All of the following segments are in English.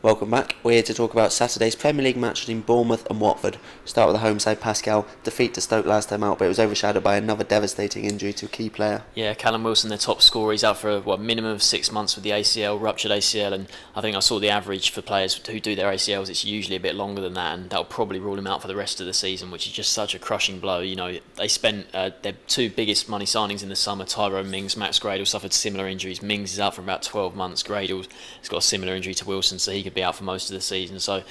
Welcome back. We're here to talk about Saturday's Premier League match between Bournemouth and Watford. Start with the home side, Pascal. Defeat to Stoke last time out, but it was overshadowed by another devastating injury to a key player. Yeah, Callum Wilson, their top scorer, he's out for a minimum of 6 months with the ACL, ruptured ACL, and I think I saw the average for players who do their ACLs, it's usually a bit longer than that, and that'll probably rule him out for the rest of the season, which is just such a crushing blow. You know, they spent their two biggest money signings in the summer, Tyrone Mings, Max Gradle suffered similar injuries. Mings is out for about 12 months. Gradle has got a similar injury to Wilson, so he could be out for most of the season. So, you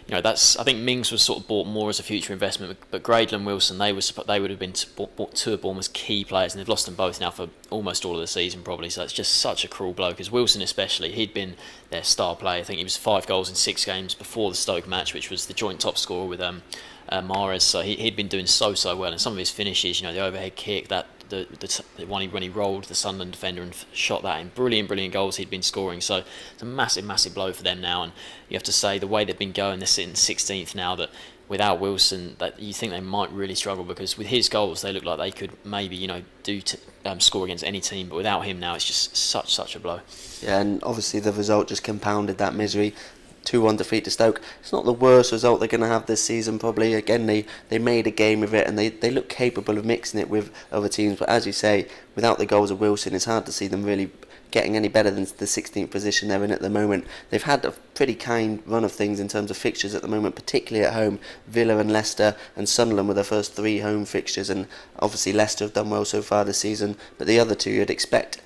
know, I think Mings was sort of bought more as a future investment, but Gradle and Wilson, they would have been two of Bournemouth's key players, and they've lost them both now for almost all of the season probably. So it's just such a cruel blow, because Wilson especially, he'd been their star player. I think he was 5 goals in 6 games before the Stoke match, which was the joint top scorer with Mahrez. So he'd been doing so well, and some of his finishes, you know, the overhead kick, that the one when he rolled the Sunderland defender and shot that in, brilliant goals he'd been scoring. So it's a massive blow for them now, and you have to say the way they've been going, they're sitting 16th now, that without Wilson, that you think they might really struggle, because with his goals they look like they could maybe, you know, score against any team, but without him now it's just such a blow. Yeah, and obviously the result just compounded that misery. 2-1 defeat to Stoke. It's not the worst result they're going to have this season probably. Again, they made a game of it, and they look capable of mixing it with other teams, but as you say, without the goals of Wilson, it's hard to see them really getting any better than the 16th position they're in at the moment. They've had a pretty kind run of things in terms of fixtures at the moment, particularly at home. Villa and Leicester and Sunderland were their first 3 home fixtures, and obviously Leicester have done well so far this season, but the other two you'd expect,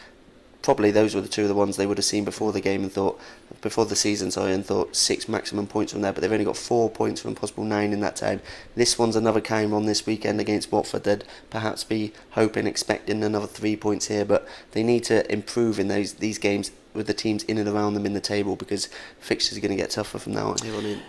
probably those were the two of the ones they would have seen before the game and thought, before the season, and thought 6 maximum points from there, but they've only got 4 points from possible 9 in that time. This one's another kind one this weekend against Watford. They'd perhaps be expecting another 3 points here, but they need to improve in these games with the teams in and around them in the table, because fixtures are going to get tougher from now on.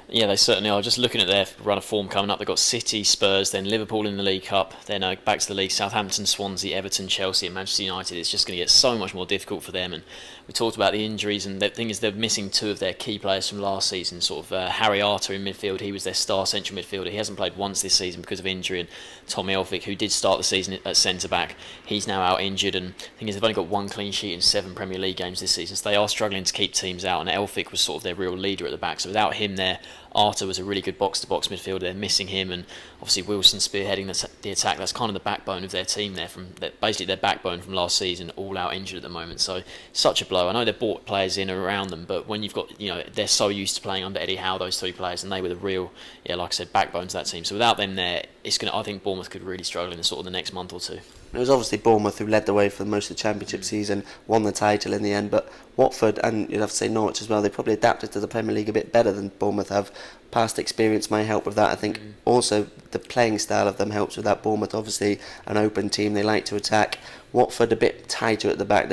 Yeah, they certainly are. Just looking at their run of form coming up, they've got City, Spurs, then Liverpool in the League Cup, then back to the league, Southampton, Swansea, Everton, Chelsea and Manchester United. It's just going to get so much more difficult for them, and we talked about the injuries, and the thing is they're missing 2 of their key players from last season, sort of Harry Arter in midfield. He was their star central midfielder. He hasn't played once this season because of injury, and Tommy Elphick, who did start the season at centre-back, he's now out injured, and the thing is they've only got 1 clean sheet in 7 Premier League games this season, so they are struggling to keep teams out, and Elphick was sort of their real leader at the back, so without him there, Arter was a really good box-to-box midfielder. They're missing him, and obviously Wilson spearheading the attack. That's kind of the backbone of their team there, basically their backbone from last season, all out injured at the moment. So such a blow. I know they've bought players in and around them, but when you've got, you know, they're so used to playing under Eddie Howe, those 3 players, and they were the real, like I said, backbone to that team. So without them there, I think Bournemouth could really struggle in the sort of the next month or 2. It was obviously Bournemouth who led the way for most of the Championship season, won the title in the end, but Watford, and you'd have to say Norwich as well, they probably adapted to the Premier League a bit better than Bournemouth have. Past experience might help with that. I think also the playing style of them helps with that. Bournemouth obviously an open team, they like to attack. Watford a bit tighter at the back.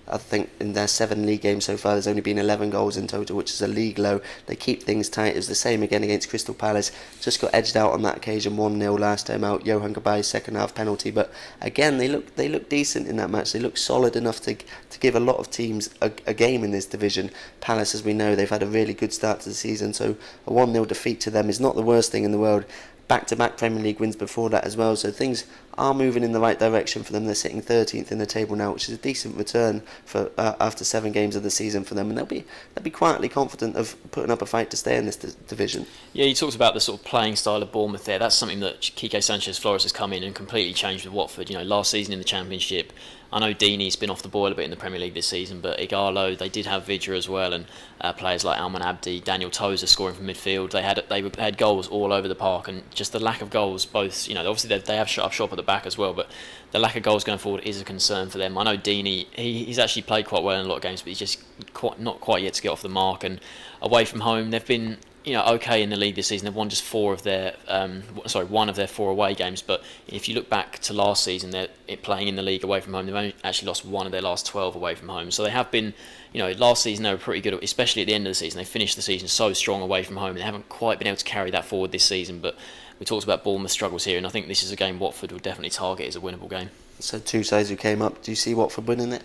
I think in their 7 league games so far, there's only been 11 goals in total, which is a league low. They keep things tight. It was the same again against Crystal Palace. Just got edged out on that occasion, 1-0 last time out. Johan Kabai's second half penalty, but again they look decent in that match. They look solid enough to give a lot of teams a game in this division. Palace, as we know, they've had a really good start to the season, so a 1-0 defeat to them is not the worst thing in the world. Back-to-back Premier League wins before that as well, so things are moving in the right direction for them. They're sitting 13th in the table now, which is a decent return for after 7 games of the season for them, and they'll be quietly confident of putting up a fight to stay in this division. Yeah, you talked about the sort of playing style of Bournemouth there. That's something that Quique Sanchez-Flores has come in and completely changed with Watford. You know, last season in the Championship, I know Deeney's been off the boil a bit in the Premier League this season, but Igalo, they did have Vidra as well, and players like Alman Abdi, Daniel Tozer scoring from midfield. They had goals all over the park, and just the lack of goals, both, you know, obviously they have shut up shop at the back as well, but the lack of goals going forward is a concern for them. I know Deeney, he's actually played quite well in a lot of games, but he's just not quite yet to get off the mark. And away from home, they've been, you know, okay in the league this season. They've won just 1 of their 4 away games. But if you look back to last season, they're playing in the league away from home. They've only actually lost 1 of their last 12 away from home. So they have been, you know, last season they were pretty good, especially at the end of the season. They finished the season so strong away from home, and they haven't quite been able to carry that forward this season. But we talked about Bournemouth struggles here, and I think this is a game Watford will definitely target as a winnable game. So 2 sides who came up. Do you see Watford winning it?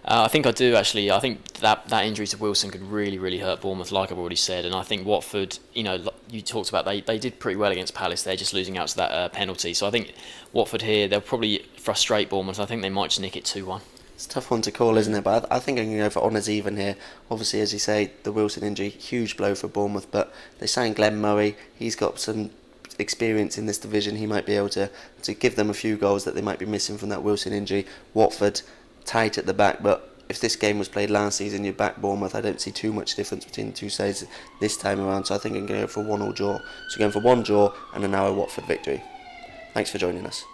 I think I do, actually. I think that injury to Wilson could really hurt Bournemouth, like I've already said. And I think Watford, you know, you talked about, they did pretty well against Palace. They're just losing out to that penalty. So I think Watford here, they'll probably frustrate Bournemouth. I think they might just nick it 2-1. It's a tough one to call, isn't it? But I think I'm going to go for honours even here. Obviously, as you say, the Wilson injury, huge blow for Bournemouth, but they signed Glenn Murray. He's got some experience in this division. He might be able to give them a few goals that they might be missing from that Wilson injury. Watford, tight at the back, but if this game was played last season, you back Bournemouth, I don't see too much difference between the two sides this time around, so I think I'm going to go for 1-1 draw. So going for 1 draw and a narrow Watford victory. Thanks for joining us.